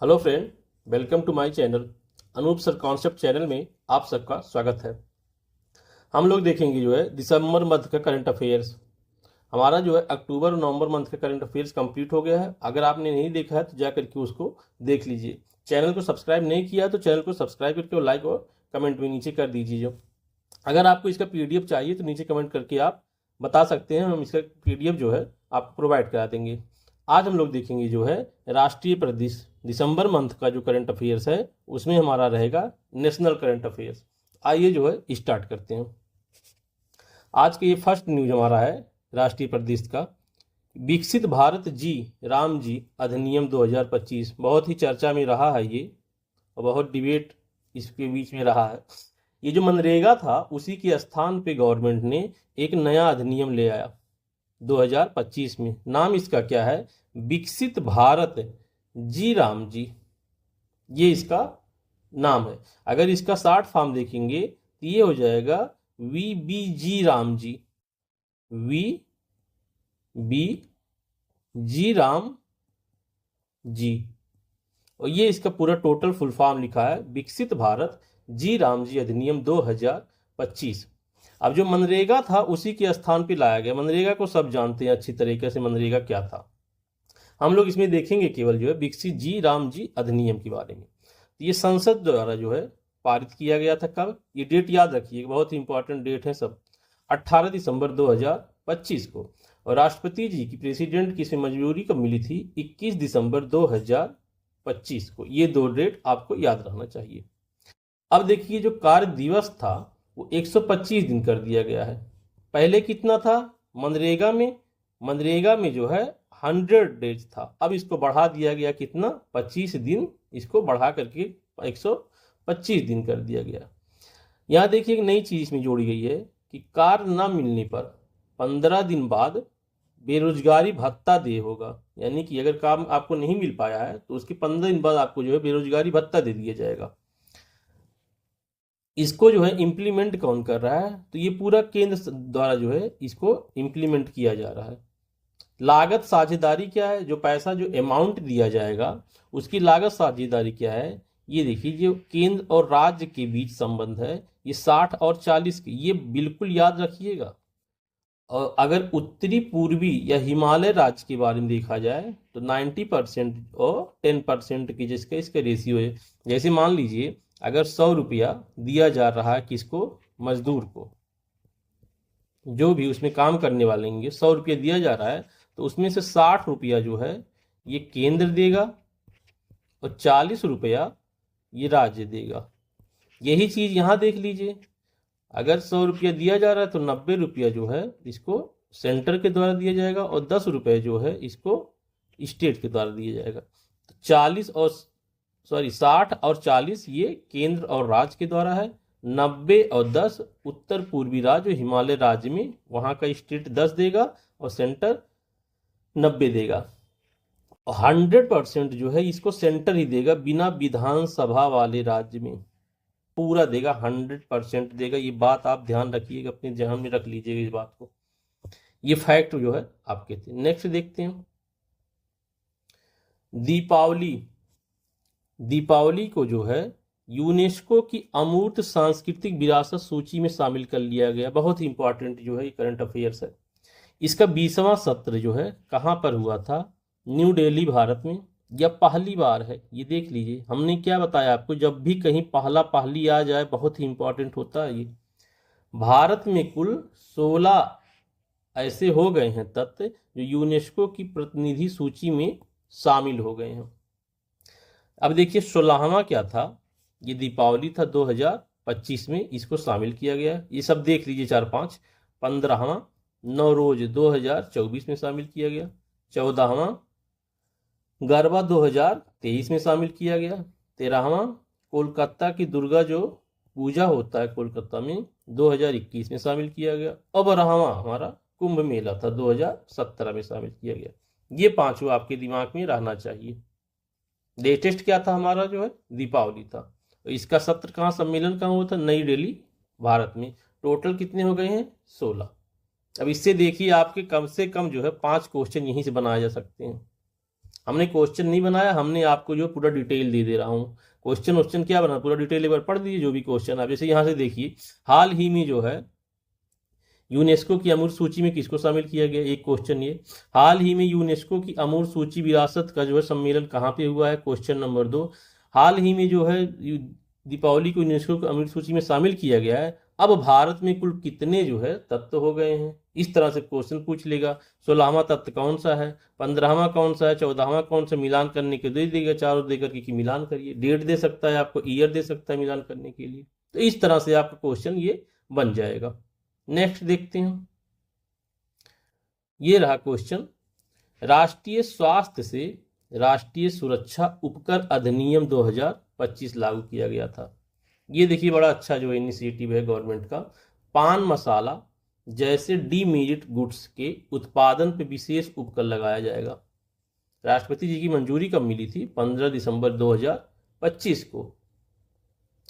Hello friend, welcome to my channel. Anoop sir concept channel में आप सबका स्वागत है। हम लोग देखेंगे दिसंबर मंथ का करंट अफेयर्स। हमारा अक्टूबर और नवंबर मंथ का करंट अफेयर्स कंप्लीट हो गया है। अगर आपने नहीं देखा है तो जा करके उसको देख लीजिए। चैनल को सब्सक्राइब नहीं किया तो चैनल को सब्सक्राइब करके लाइक और कमेंट भी नीचे कर दीजिए। अगर आपको इसका पीडीएफ चाहिए तो नीचे कमेंट करके आप बता सकते हैं, हम इसका पीडीएफ आपको प्रोवाइड करा देंगे। आज हम लोग देखेंगे राष्ट्रीय प्रदेश दिसंबर मंथ का जो करंट अफेयर्स है उसमें हमारा रहेगा नेशनल करंट अफेयर्स। आइए स्टार्ट करते हैं। आज के ये फर्स्ट न्यूज हमारा है राष्ट्रीय प्रदेश का। विकसित भारत जी राम जी अधिनियम 2025 बहुत ही चर्चा में रहा है ये, और बहुत डिबेट इसके बीच में रहा है। ये जो मनरेगा था उसी के स्थान पे गवर्नमेंट ने एक नया अधिनियम ले आया 2025 में। नाम इसका क्या है? विकसित भारत जी राम जी, ये इसका नाम है। अगर इसका शॉर्ट फॉर्म देखेंगे तो ये हो जाएगा V B G RAM G, V B G RAM G. और ये इसका पूरा टोटल फुल फॉर्म लिखा है विकसित भारत जी राम जी अधिनियम 2025। अब जो मनरेगा था उसी के स्थान पे लाया गया। मनरेगा को सब जानते हैं अच्छी तरीके से, मनरेगा क्या था। हम लोग इसमें देखेंगे केवल विकसित जी राम जी अधिनियम के बारे में। तो ये संसद द्वारा पारित किया गया था। कब? ये डेट याद रखिए, बहुत ही इंपॉर्टेंट डेट है सब। 18 दिसंबर 2025 को। और राष्ट्रपति जी की प्रेसिडेंट की इसमें मंजूरी कब मिली थी? 21 दिसंबर 2025 को। ये दो डेट आपको याद रखना चाहिए। अब देखिए जो कार्य दिवस था वो 125 दिन कर दिया गया है। पहले कितना था मनरेगा में? मनरेगा में 100 डेज था। अब इसको बढ़ा दिया गया कितना? 25 दिन इसको बढ़ा करके 125 दिन कर दिया गया। यहाँ देखिए एक नई चीज में जोड़ी गई है कि कार्य न मिलने पर 15 दिन बाद बेरोजगारी भत्ता दे होगा। यानी कि अगर काम आपको नहीं मिल पाया है तो उसके 15 दिन बाद आपको बेरोजगारी भत्ता दे दिया जाएगा। इसको इम्प्लीमेंट कौन कर रहा है? तो ये पूरा केंद्र द्वारा इसको इम्प्लीमेंट किया जा रहा है। लागत साझेदारी क्या है? जो पैसा जो अमाउंट दिया जाएगा उसकी लागत साझेदारी क्या है? ये देखिए जो केंद्र और राज्य के बीच संबंध है ये 60 और 40 की, ये बिल्कुल याद रखिएगा। और अगर उत्तरी पूर्वी या हिमालय राज्य के बारे में देखा जाए तो 90% और 10% की जिसका इसका रेशियो है। जैसे मान लीजिए अगर 100 रुपया दिया जा रहा है किसको? मजदूर को, जो भी उसमें काम करने वाले होंगे 100 रुपया दिया जा रहा है तो उसमें से 60 रुपया ये केंद्र देगा और 40 रुपया ये राज्य देगा। यही चीज यहाँ देख लीजिए, अगर 100 रुपया दिया जा रहा है तो 90 रुपया इसको सेंटर के द्वारा दिया जाएगा और 10 रुपये इसको स्टेट के द्वारा दिया जाएगा। तो 60 और 40 ये केंद्र और राज्य के द्वारा है। 90 और 10 उत्तर पूर्वी राज्य हिमालय राज्य में, वहां का स्टेट 10 देगा और सेंटर 90 देगा। 100% इसको सेंटर ही देगा, बिना विधानसभा वाले राज्य में पूरा देगा, 100% देगा। ये बात आप ध्यान रखिएगा, अपने ध्यान में रख लीजिएगा इस बात को। ये फैक्ट आपके थे। नेक्स्ट देखते हैं दीपावली। दीपावली को यूनेस्को की अमूर्त सांस्कृतिक विरासत सूची में शामिल कर लिया गया। बहुत ही इंपॉर्टेंट ये करंट अफेयर्स है। इसका 20वां सत्र कहाँ पर हुआ था? न्यू दिल्ली भारत में। यह पहली बार है, ये देख लीजिए। हमने क्या बताया आपको, जब भी कहीं पहला पहली आ जाए बहुत ही इंपॉर्टेंट होता है ये। भारत में कुल 16 ऐसे हो गए हैं तत्व जो यूनेस्को की प्रतिनिधि सूची में शामिल हो गए हैं। अब देखिए 16वां क्या था? ये दीपावली था 2025 में, इसको शामिल किया गया। ये सब देख लीजिए 4-5। 15वां नवरोज 2024 में शामिल किया गया। 14वां गरबा 2023 में शामिल किया गया। 13वां कोलकाता की दुर्गा जो पूजा होता है कोलकाता में 2021 में शामिल किया गया। और 12वां हमारा कुंभ मेला था 2017 में शामिल किया गया। ये पांचों आपके दिमाग में रहना चाहिए। लेटेस्ट क्या था हमारा दीपावली था। तो इसका सत्र कहाँ, सम्मेलन कहाँ हुआ था? नई दिल्ली भारत में। टोटल कितने हो गए हैं? 16। अब इससे देखिए आपके कम से कम 5 क्वेश्चन यहीं से बनाए जा सकते हैं। हमने क्वेश्चन नहीं बनाया, हमने आपको जो पूरा डिटेल दे रहा हूँ। क्वेश्चन क्या बना, पूरा डिटेल एक बार पढ़ दीजिए जो भी क्वेश्चन आप। जैसे यहाँ से देखिए, हाल ही में जो है यूनेस्को की अमूर्त सूची में किसको शामिल किया गया, एक क्वेश्चन ये। हाल ही में यूनेस्को की अमूर्त सूची विरासत का जो है सम्मेलन कहाँ पे हुआ है, क्वेश्चन नंबर 2। हाल ही में जो है दीपावली को यूनेस्को की अमूर्त सूची में शामिल किया गया है, अब भारत में कुल कितने जो है तत्व हो गए हैं, इस तरह से क्वेश्चन पूछ लेगा। 16वां तत्व कौन सा है, 15वां कौन सा है, 14वां कौन सा, मिलान करने के दे देगा, चारों देकर के कि मिलान करिए। डेट दे सकता है आपको, ईयर दे सकता है मिलान करने के लिए। तो इस तरह से आपका क्वेश्चन ये बन जाएगा। नेक्स्ट देखते हैं, ये रहा क्वेश्चन। राष्ट्रीय स्वास्थ्य से राष्ट्रीय सुरक्षा उपकर अधिनियम 2025 लागू किया गया था। ये देखिए बड़ा अच्छा जो इनिशिएटिव है गवर्नमेंट का। पान मसाला जैसे डीमेरिट गुड्स के उत्पादन पर विशेष उपकर लगाया जाएगा। राष्ट्रपति जी की मंजूरी कब मिली थी, 15 दिसंबर 2025 को।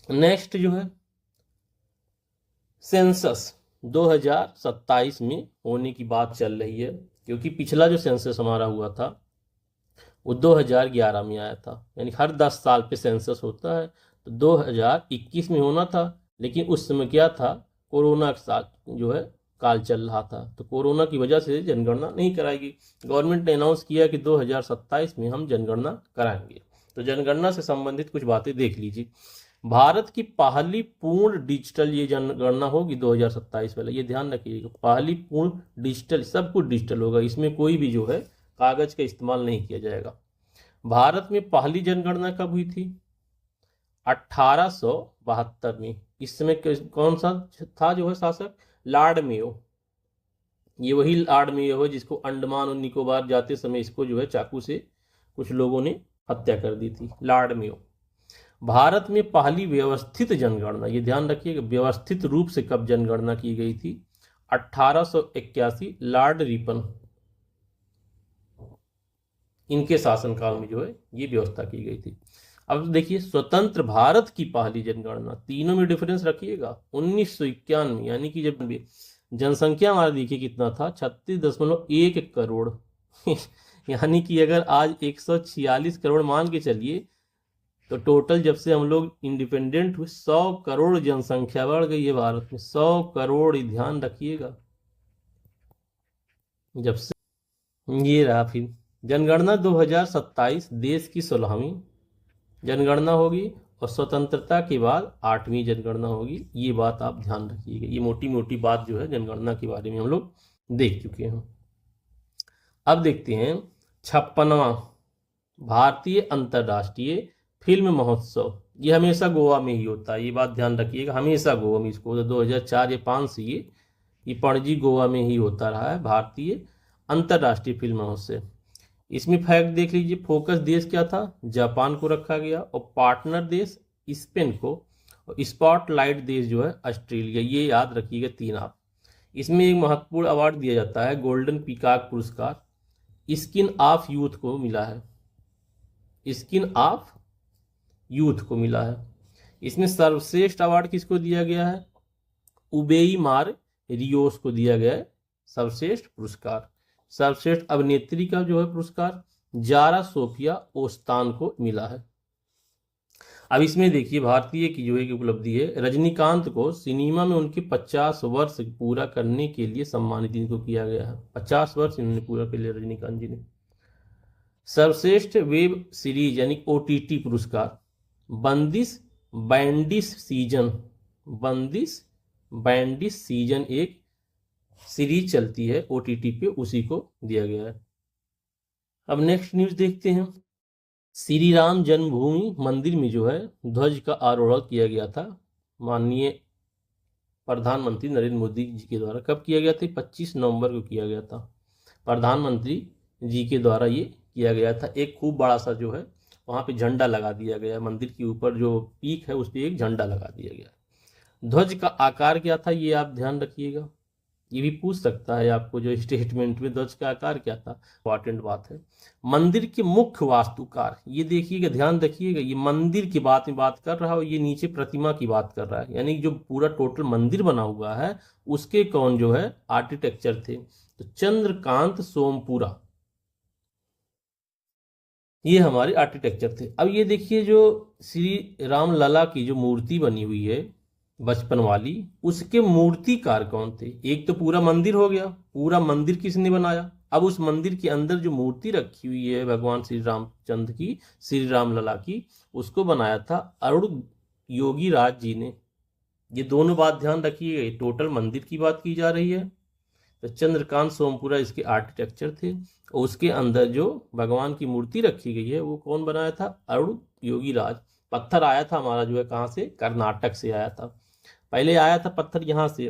नेक्स्ट जो है सेंसस 2027 में होने की बात चल रही है, क्योंकि पिछला जो सेंसस हमारा हुआ था वो 2011 में आया था। यानी हर 10 साल पे सेंसस होता है, तो 2021 में होना था, लेकिन उस समय क्या था, कोरोना के साथ जो है काल चल रहा था, तो कोरोना की वजह से जनगणना नहीं कराएगी। गवर्नमेंट ने अनाउंस किया कि 2027 में हम जनगणना कराएंगे। तो जनगणना से संबंधित कुछ बातें देख लीजिए। भारत की पहली पूर्ण डिजिटल ये जनगणना होगी 2027 वाला, ये ध्यान रखिएगा। पहली पूर्ण डिजिटल, सब कुछ डिजिटल होगा, इसमें कोई भी जो है कागज का इस्तेमाल नहीं किया जाएगा। भारत में पहली जनगणना कब हुई थी, 1872 में। इस समय कौन सा था जो है शासक, लॉर्ड मेयो। ये वही लॉर्ड मेयो है जिसको अंडमान और निकोबार जाते समय इसको जो है चाकू से कुछ लोगों ने हत्या कर दी थी, लॉर्ड मेयो। भारत में पहली व्यवस्थित जनगणना, ये ध्यान रखिएगा, व्यवस्थित रूप से कब जनगणना की गई थी, 1881, लॉर्ड रिपन, इनके शासनकाल में जो है ये व्यवस्था की गई थी। अब देखिए स्वतंत्र भारत की पहली जनगणना, तीनों में डिफरेंस रखिएगा, 1991, यानी कि जब जनसंख्या हमारा देखिए कितना था, 36.1 करोड़ यानी कि अगर आज 146 करोड़ मान के चलिए, तो टोटल जब से हम लोग इंडिपेंडेंट हुए 100 करोड़ जनसंख्या बढ़ गई है भारत में, 100 करोड़, ध्यान रखिएगा। जब से ये रहा, फिर जनगणना 2027 देश की 16वीं जनगणना होगी, और स्वतंत्रता के बाद 8वीं जनगणना होगी। ये बात आप ध्यान रखिएगा, ये मोटी मोटी बात जो है जनगणना के बारे में हम लोग देख चुके हैं। अब देखते हैं 56वां भारतीय अंतर्राष्ट्रीय फिल्म महोत्सव। ये हमेशा गोवा में ही होता है, ये बात ध्यान रखिएगा, हमेशा गोवा में। इसको 2004 या 5 से ये पणजी गोवा में ही होता रहा है, भारतीय अंतर्राष्ट्रीय फिल्म महोत्सव। इसमें फैक्ट देख लीजिए, फोकस देश क्या था, जापान को रखा गया, और पार्टनर देश स्पेन को, और स्पॉटलाइट देश जो है ऑस्ट्रेलिया। ये याद रखिएगा 3 आप। इसमें एक महत्वपूर्ण अवार्ड दिया जाता है, गोल्डन पीकॉक पुरस्कार, स्किन ऑफ यूथ को मिला है, स्किन ऑफ यूथ को मिला है। इसमें सर्वश्रेष्ठ अवार्ड किसको दिया गया है, उबेई मार रियोस को दिया गया है सर्वश्रेष्ठ पुरस्कार। सर्वश्रेष्ठ अभिनेत्री का जो है पुरस्कार जारा सोफिया ओस्तान को मिला है। अब इसमें देखिए भारतीय की जो एक उपलब्धि है, रजनीकांत को सिनेमा में उनके 50 वर्ष पूरा करने के लिए सम्मानित इनको किया गया है। 50 वर्ष इन्होंने पूरा कर लिया रजनीकांत जी ने। सर्वश्रेष्ठ वेब सीरीज यानी OTT पुरस्कार बंदिश बैंडिश सीजन, बंदिश बैंडिश सीजन एक सीरीज चलती है OTT पे, उसी को दिया गया है। अब नेक्स्ट न्यूज देखते हैं। श्री राम जन्मभूमि मंदिर में जो है ध्वज का आरोहण किया गया था, माननीय प्रधानमंत्री नरेंद्र मोदी जी के द्वारा। कब किया गया था, 25 नवंबर को किया गया था, प्रधानमंत्री जी के द्वारा ये किया गया था। एक खूब बड़ा सा जो है वहाँ पे झंडा लगा दिया गया, मंदिर के ऊपर जो पीक है उस पर एक झंडा लगा दिया गया। ध्वज का आकार क्या था, ये आप ध्यान रखिएगा, ये भी पूछ सकता है आपको जो स्टेटमेंट में, ध्वज का आकार क्या था, इंपॉर्टेंट बात है। मंदिर के मुख्य वास्तुकार, ये देखिएगा, ध्यान रखिएगा, ये मंदिर की बात में बात कर रहा है, और ये नीचे प्रतिमा की बात कर रहा है, यानी जो पूरा टोटल मंदिर बना हुआ है उसके कौन जो है आर्किटेक्चर थे, तो चंद्रकांत सोमपुरा। ये हमारे आर्किटेक्चर थे। अब ये देखिए जो श्री राम लला की जो मूर्ति बनी हुई है बचपन वाली, उसके मूर्तिकार कौन थे? एक तो पूरा मंदिर हो गया, पूरा मंदिर किसने बनाया? अब उस मंदिर के अंदर जो मूर्ति रखी हुई है भगवान श्री रामचंद्र की, श्री राम लला की, उसको बनाया था अरुण योगी राज जी ने। ये दोनों बात ध्यान रखिए, टोटल मंदिर की बात की जा रही है। तो चंद्रकांत सोमपुरा इसके आर्किटेक्चर थे, और उसके अंदर जो भगवान की मूर्ति रखी गई है वो कौन बनाया था? अरुण योगी राज। पत्थर आया था हमारा जो है कहाँ से? कर्नाटक से आया था। पहले आया था पत्थर यहाँ से,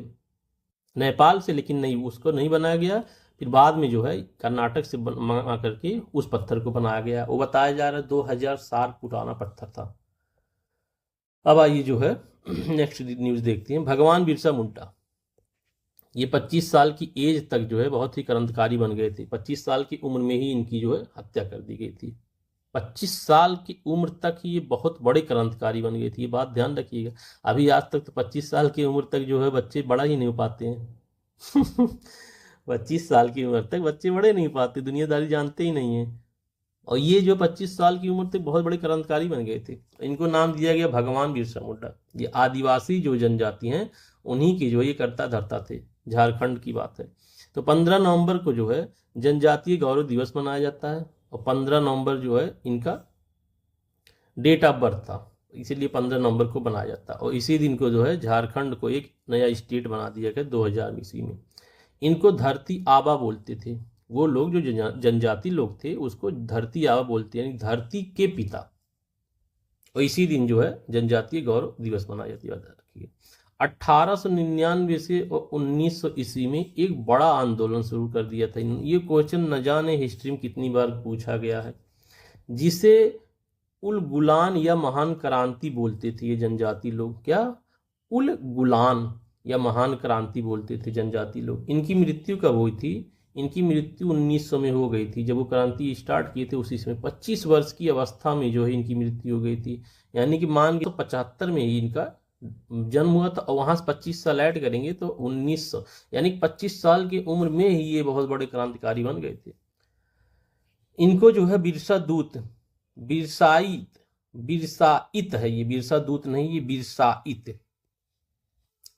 नेपाल से, लेकिन नहीं, उसको नहीं बनाया गया। फिर बाद में जो है कर्नाटक से मंगा करके उस पत्थर को बनाया गया। वो बताया जा रहा है 2000 साल पुराना पत्थर था। अब आइए जो है नेक्स्ट न्यूज़ देखते हैं। भगवान बिरसा मुंडा, ये 25 साल की एज तक जो है बहुत ही क्रांतिकारी बन गए थे। 25 साल की उम्र में ही इनकी जो है हत्या कर दी गई थी। 25 साल की उम्र तक ही ये बहुत बड़े क्रांतिकारी बन गई थी, ये बात ध्यान रखिएगा। अभी आज तक तो 25 साल की उम्र तक जो है बच्चे बड़ा ही नहीं हो पाते हैं 25 साल की उम्र तक बच्चे बड़े नहीं पाते, दुनियादारी जानते ही नहीं है। और ये जो 25 साल की उम्र तक बहुत बड़े क्रांतिकारी बन गए थे, इनको नाम दिया गया भगवान बिरसा मुंडा। ये आदिवासी जो जनजाति हैं उन्हीं की जो ये करता धरता थे, झारखंड की बात है। तो 15 नवंबर को जो है जनजातीय गौरव दिवस मनाया जाता है, और 15 नवंबर जो है इनका डेट ऑफ बर्थ था, इसीलिए 15 नवंबर को बनाया जाता है। और इसी दिन को जो है झारखंड को एक नया स्टेट बना दिया गया 2000 ईस्वी में। इनको धरती आबा बोलते थे, वो लोग जो जनजाति लोग थे उसको धरती आबा बोलते हैं, यानी धरती के पिता। और इसी दिन जो है जनजातीय गौरव दिवस मनाया जाता है। 1899 से और 1900 ईस्वी में एक बड़ा आंदोलन शुरू कर दिया था। ये क्वेश्चन न जाने हिस्ट्री में कितनी बार पूछा गया है, जिसे उल गुलान या महान क्रांति बोलते थे ये जनजाति लोग। क्या? उल गुलान या महान क्रांति बोलते थे जनजाति लोग। इनकी मृत्यु कब हुई थी? इनकी मृत्यु 1900 में हो गई थी, जब वो क्रांति स्टार्ट किए थे उसी समय 25 वर्ष की अवस्था में जो है इनकी मृत्यु हो गई थी। यानी कि मान के तो 75 में ही इनका जन्म हुआ था, और वहां से 25 साल ऐड करेंगे तो 1900, यानी 25 साल की उम्र में ही ये बहुत बड़े क्रांतिकारी बन गए थे। इनको जो है बिरसा दूत, बिरसाइत, बिरसाइत है ये, बिरसा दूत नहीं, ये बिरसाइत,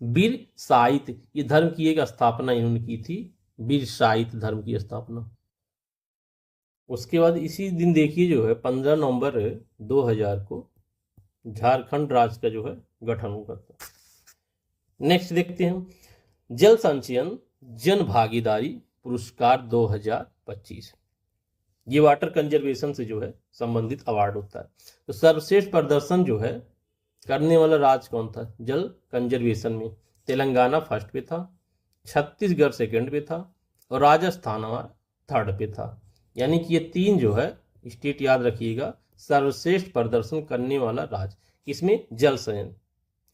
बिरसाइत। ये धर्म की एक स्थापना इन्होंने की थी, बिरसाइत धर्म की स्थापना। उसके बाद इसी दिन देखिए जो है 15 नवंबर 2000 को झारखंड राज्य का जो है गठन हुआ था। नेक्स्ट देखते हैं जल संचयन जन भागीदारी पुरस्कार 2025। ये वाटर कंजर्वेशन से जो है संबंधित अवार्ड होता है। तो सर्वश्रेष्ठ प्रदर्शन जो है करने वाला राज्य कौन था जल कंजर्वेशन में? तेलंगाना फर्स्ट पे था, छत्तीसगढ़ सेकंड पे था, और राजस्थान हमारा थर्ड पे था। यानी कि ये तीन जो है स्टेट याद रखिएगा सर्वश्रेष्ठ प्रदर्शन करने वाला राज्य। किसमें? जल संचयन,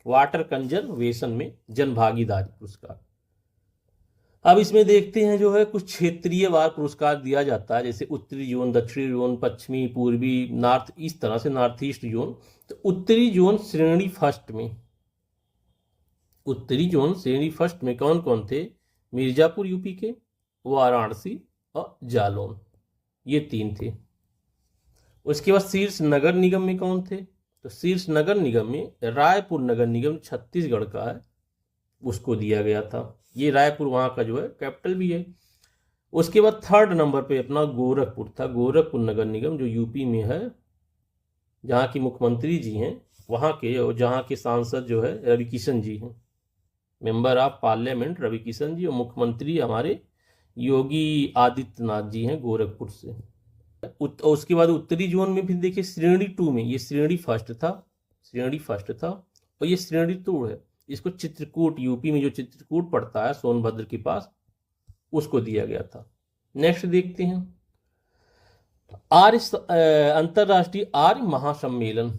वाटर कंजर्वेशन में जन भागीदारी पुरस्कार। अब इसमें देखते हैं जो है कुछ क्षेत्रीय वार पुरस्कार दिया जाता है, जैसे उत्तरी जोन, दक्षिणी जोन, पश्चिमी, पूर्वी, नॉर्थ, इस तरह से नॉर्थ ईस्ट जोन। तो उत्तरी जोन श्रेणी फर्स्ट में, उत्तरी जोन श्रेणी फर्स्ट में कौन कौन थे? मिर्जापुर यूपी के, वाराणसी और जालौन, ये तीन थे। उसके बाद शीर्ष नगर निगम में कौन थे? तो शीर्ष नगर निगम में रायपुर नगर निगम छत्तीसगढ़ का है, उसको दिया गया था। ये रायपुर वहाँ का जो है कैपिटल भी है। उसके बाद थर्ड नंबर पे अपना गोरखपुर था, गोरखपुर नगर निगम जो यूपी में है, जहाँ की मुख्यमंत्री जी हैं वहाँ के, और जहाँ के सांसद जो है रवि किशन जी हैं, member of parliament Ravi Kishan ji, और मुख्यमंत्री हमारे योगी आदित्यनाथ जी हैं गोरखपुर से। उसके बाद उत्तरी जोन में फिर देखिए श्रेणी 2 में, ये श्रेणी फर्स्ट था, श्रेणी फर्स्ट था, और ये श्रेणी 2 है। इसको चित्रकूट, यूपी में जो चित्रकूट पड़ता है सोनभद्र के पास, उसको दिया गया था। नेक्स्ट देखते हैं आर्य अंतरराष्ट्रीय आर्य महासम्मेलन।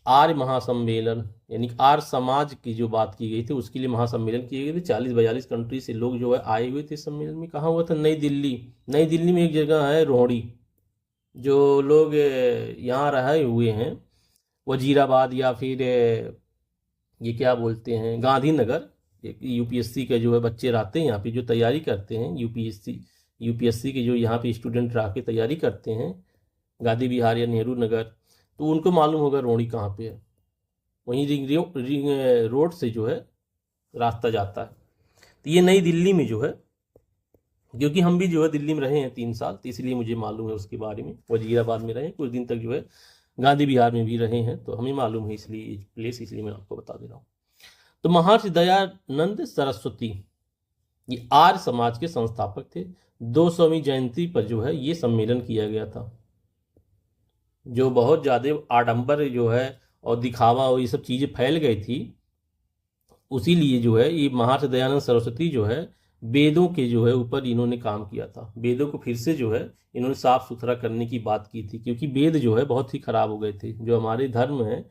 आर्य महासम्मेलन यानी आर्य समाज की जो बात की गई थी उसके लिए महासम्मेलन किए गए थे। 40-42 कंट्री से लोग जो है आए हुए थे सम्मेलन में। कहाँ हुआ था? नई दिल्ली। नई दिल्ली में एक जगह है रोहड़ी, जो लोग यहाँ रहे हुए हैं, वजीराबाद या फिर ये क्या बोलते हैं गांधीनगर, यूपीएससी के जो है बच्चे रहते हैं यहाँ पे, जो तैयारी करते हैं यूपीएससी के जो यहाँ पे स्टूडेंट रह के तैयारी करते हैं, गांधी विहार या नेहरू नगर, तो उनको मालूम होगा रोहिणी कहाँ पे है। वहीं रिंग रोड से जो है रास्ता जाता है। तो ये नई दिल्ली में जो है, क्योंकि हम भी जो है दिल्ली में रहे हैं 3 साल, तो इसलिए मुझे मालूम है उसके बारे में। वजीराबाद में रहे कुछ दिन तक, जो है गांधी विहार में भी रहे हैं, तो हमें मालूम है इसलिए प्लेस, इसलिए मैं आपको बता दे रहा हूँ। तो महर्षि दयानंद सरस्वती ये आर्य समाज के संस्थापक थे। 200वीं जयंती पर जो है ये सम्मेलन किया गया था। जो बहुत ज़्यादा आडंबर जो है और दिखावा और ये सब चीज़ें फैल गई थी, उसी लिए जो है ये महर्षि दयानंद सरस्वती जो है वेदों के जो है ऊपर इन्होंने काम किया था। वेदों को फिर से जो है इन्होंने साफ सुथरा करने की बात की थी, क्योंकि वेद जो है बहुत ही खराब हो गए थे। जो हमारे धर्म है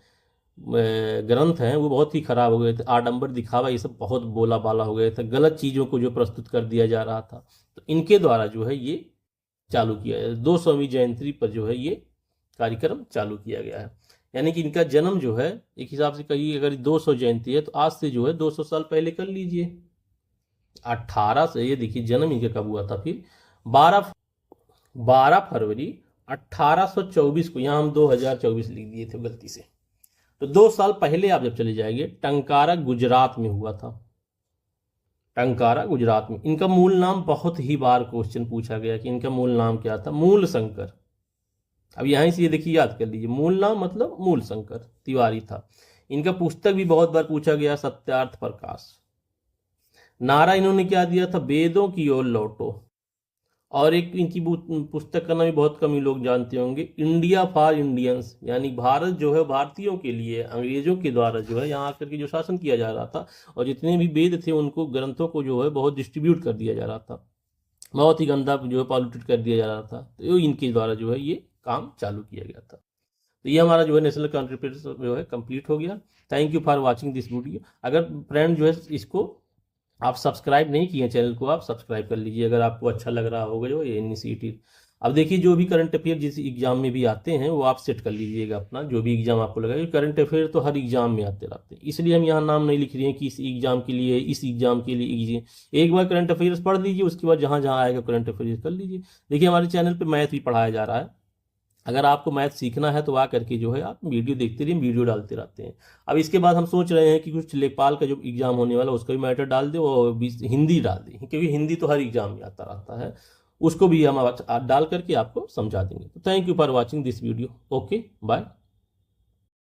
ग्रंथ हैं वो बहुत ही खराब हो गए थे। आडंबर दिखावा ये सब बहुत बोला बाला हो गया था, गलत चीज़ों को जो प्रस्तुत कर दिया जा रहा था। तो इनके द्वारा जो है ये चालू किया है। 200वीं जयंती पर जो है ये कार्यक्रम चालू किया गया है। यानी कि इनका जन्म जो है एक हिसाब से कहिए, अगर 200 जयंती है तो आज से जो है 200 साल पहले कर लीजिए। 18 से, ये देखिए जन्म इनका कब हुआ था फिर, 12 फरवरी 1824 को। यहाँ हम 2024 लिख दिए थे गलती से। तो 2 साल पहले आप जब चले जाएंगे, टंकारा गुजरात में हुआ था। टंकारा गुजरात में। इनका मूल नाम बहुत ही बार क्वेश्चन पूछा गया कि इनका मूल नाम क्या था। मूल शंकर। अब यहीं से ये देखिए याद कर लीजिए, मूल नाम मतलब मूल शंकर तिवारी था। इनका पुस्तक भी बहुत बार पूछा गया, सत्यार्थ प्रकाश। नारा इन्होंने क्या दिया था, वेदों की ओर लौटो। और एक इनकी पुस्तक का नाम भी बहुत कम ही लोग जानते होंगे, इंडिया फॉर इंडियंस, यानी भारत जो है भारतीयों के लिए अंग्रेजों के द्वारा जो है यहाँ आकर के जो शासन किया जा रहा था, और जितने भी वेद थे उनको, ग्रंथों को जो है बहुत डिस्ट्रीब्यूट कर दिया जा रहा था, बहुत ही गंदा जो है पॉल्यूटेड कर दिया जा रहा था। तो इनके द्वारा जो है ये काम चालू किया गया था। तो ये हमारा जो है नेशनल करंट अफेयर्स जो है कंप्लीट हो गया। Thank you for watching this video. अगर फ्रेंड जो है इसको आप सब्सक्राइब नहीं किए चैनल को, आप सब्सक्राइब कर लीजिए अगर आपको अच्छा लग रहा होगा जो ये इनिशिएटिव। अब देखिए जो भी करंट अफेयर जिस एग्जाम में भी आते हैं वो आप सेट कर लीजिएगा अपना, जो भी एग्जाम आपको लगा। करंट अफेयर तो हर एग्जाम में आते रहते हैं, इसलिए हम यहाँ नाम नहीं लिख रहे हैं कि इस एग्जाम के लिए, इस एग्जाम के लिए। एक बार करंट अफेयर्स पढ़ लीजिए, उसके बाद जहाँ जहाँ आएगा करंट अफेयर्स कर लीजिए। देखिए हमारे चैनल पर मैथ भी पढ़ाया जा रहा है। अगर आपको मैथ सीखना है तो आ करके जो है आप वीडियो देखते रहिए, वीडियो डालते रहते हैं। अब इसके बाद हम सोच रहे हैं कि कुछ लेखपाल का जो एग्जाम होने वाला उसका भी मैटर डाल दें और हिंदी डाल दें, क्योंकि हिंदी तो हर एग्जाम में आता रहता है, उसको भी हम डाल करके आपको समझा देंगे। तो thank you for watching this video. Okay bye.